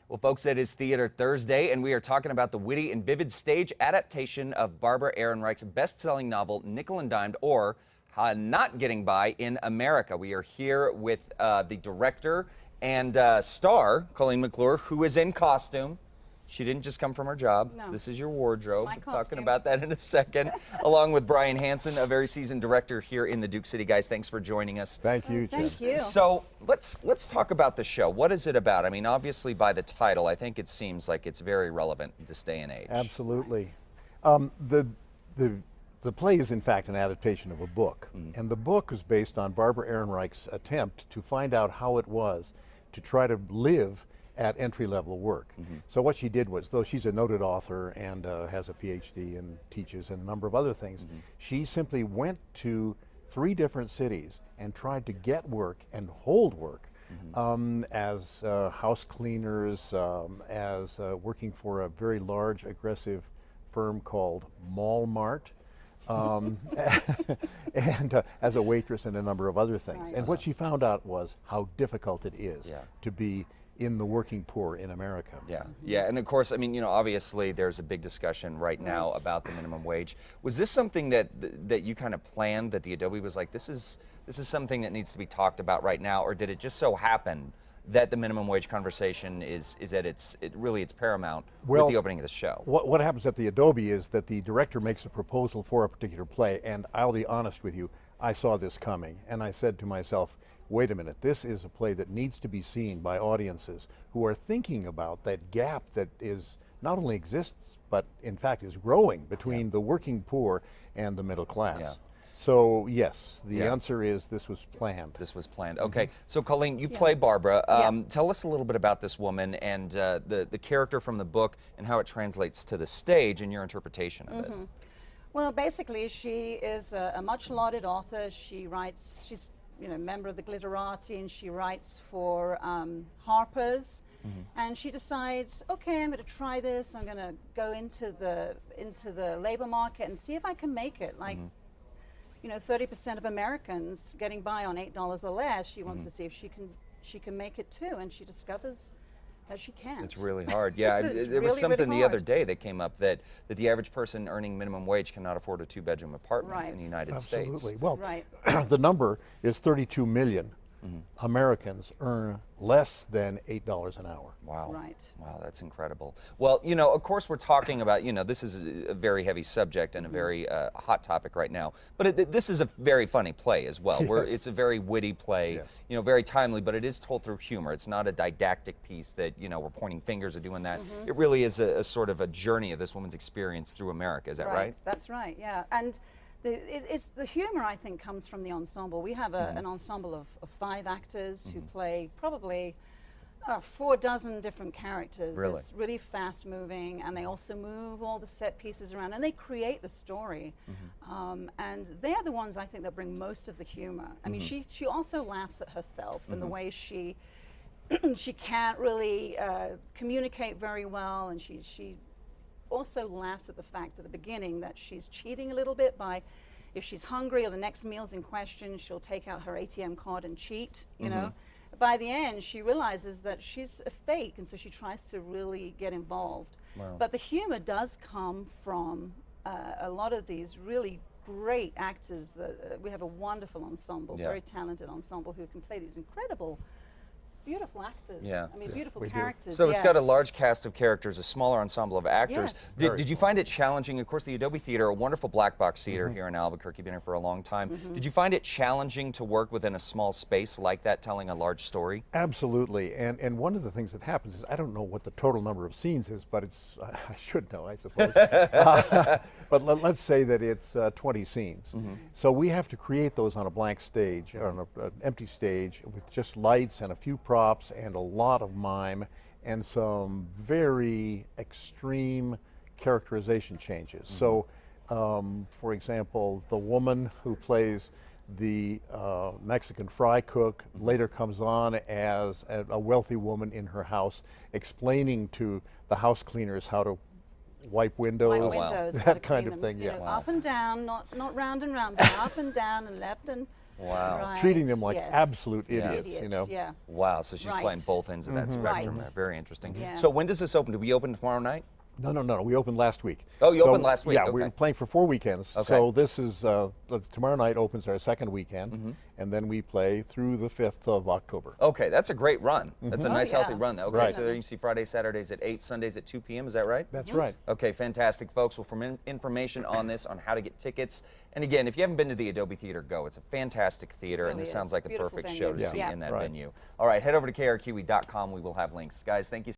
Well, folks, it is Theater Thursday, and we are talking about the witty and vivid stage adaptation of Barbara Ehrenreich's best-selling novel, Nickel and Dimed, or Not Getting By in America. We are here with the director and star, Colleen McClure, who is in costume. She didn't just come from her job. No. This is your wardrobe. My Talking costume. about that in a second. Along with Brian Hansen, a very seasoned director here in the Duke City. Guys, thanks for joining us. Thank you, Jim. Thank you. So let's talk about the show. What is it about? I mean, obviously by the title, I think it seems like it's very relevant this day and age. Absolutely. The play is in fact an adaptation of a book, and the book is based on Barbara Ehrenreich's attempt to find out how it was to try to live at entry-level work. So what she did was, though she's a noted author and has a PhD and teaches and a number of other things, she simply went to 3 different cities and tried to get work and hold work as house cleaners, as working for a very large, aggressive firm called Mall-Mart, and as a waitress and a number of other things. Right. And what she found out was how difficult it is to be in the working poor in America. Yeah, and of course, I mean, you know, obviously there's a big discussion right now about the minimum wage. Was this something that you kind of planned, that the Adobe was like, this is something that needs to be talked about right now, or did it just so happen that the minimum wage conversation is at it's paramount with the opening of the show? What happens at the Adobe is that the director makes a proposal for a particular play, and I'll be honest with you, I saw this coming, and I said to myself, wait a minute, this is a play that needs to be seen by audiences who are thinking about that gap that is not only exists, but in fact is growing between the working poor and the middle class. So yes, the answer is this was planned. This was planned. Okay, so Colleen, you play Barbara. Tell us a little bit about this woman and the character from the book and how it translates to the stage and your interpretation of it. Well, basically, she is a much lauded author. She's member of the Glitterati, and she writes for Harper's. And she decides, okay, I'm going to try this. I'm going to go into the labor market and see if I can make it. Like, 30% of Americans getting by on $8 or less. She wants to see if she can make it too, and she discovers that she can't. It's really hard. Yeah, there was something the other day that came up that the average person earning minimum wage cannot afford a 2-bedroom apartment in the United States. Absolutely. Well, the number is 32 million Americans earn less than $8 an hour. Wow. Right. Wow, that's incredible. Well, of course we're talking about, this is a very heavy subject and a very hot topic right now, but this is a very funny play as well. It's a very witty play, very timely, but it is told through humor. It's not a didactic piece that, we're pointing fingers or doing that. It really is a sort of a journey of this woman's experience through America. Is that right? That's right, yeah. And it's the humor, I think, comes from the ensemble. We have an ensemble of 5 actors who play probably 4 dozen different characters. Really? It's really fast moving, and they also move all the set pieces around, and they create the story. And they are the ones, I think, that bring most of the humor. I mean, she also laughs at herself in the way she can't really communicate very well, and she also laughs at the fact at the beginning that she's cheating a little bit by, if she's hungry or the next meal's in question, she'll take out her ATM card and cheat, you know. By the end, she realizes that she's a fake, and so she tries to really get involved. But the humor does come from a lot of these really great actors. We have a wonderful ensemble, very talented ensemble, who can play these incredible, beautiful actors. I mean, beautiful characters. So it's got a large cast of characters, a smaller ensemble of actors. Did you find it challenging? Of course, the Adobe Theater, a wonderful black box theater here in Albuquerque, been here for a long time. Did you find it challenging to work within a small space like that, telling a large story? Absolutely. And one of the things that happens is, I don't know what the total number of scenes is, but it's, I should know, I suppose. But let's say that it's 20 scenes. So we have to create those on a blank stage, on an empty stage, with just lights and a few props and a lot of mime and some very extreme characterization changes. So, for example, the woman who plays the Mexican fry cook later comes on as a wealthy woman in her house, explaining to the house cleaners how to wipe windows, Wipe windows, that kind of thing. You know, up and down, not round and round, but up and down and left and Wow. Right, treating them like yes. absolute idiots, you know. Yeah. Wow. So she's Right. playing both ends of that spectrum Right. there. Very interesting. Yeah. So when does this open? Do we open tomorrow night? No. We opened last week. Oh, you opened last week, Yeah, okay. we were playing for 4 weekends. Okay. So this is tomorrow night opens our second weekend, and then we play through the 5th of October. Okay, that's a great run. That's a nice, yeah. healthy run. Okay, Right. so there you see Fridays, Saturdays at 8, Sundays at 2 p.m. Is that right? That's right. Okay, fantastic, folks. Well, for information on this, on how to get tickets, and again, if you haven't been to the Adobe Theater, go. It's a fantastic theater, and really this sounds is. like the Beautiful perfect venue. show to Yeah. see Yeah. in that Right. venue. All right, head over to krqe.com. We will have links. Guys, thank you.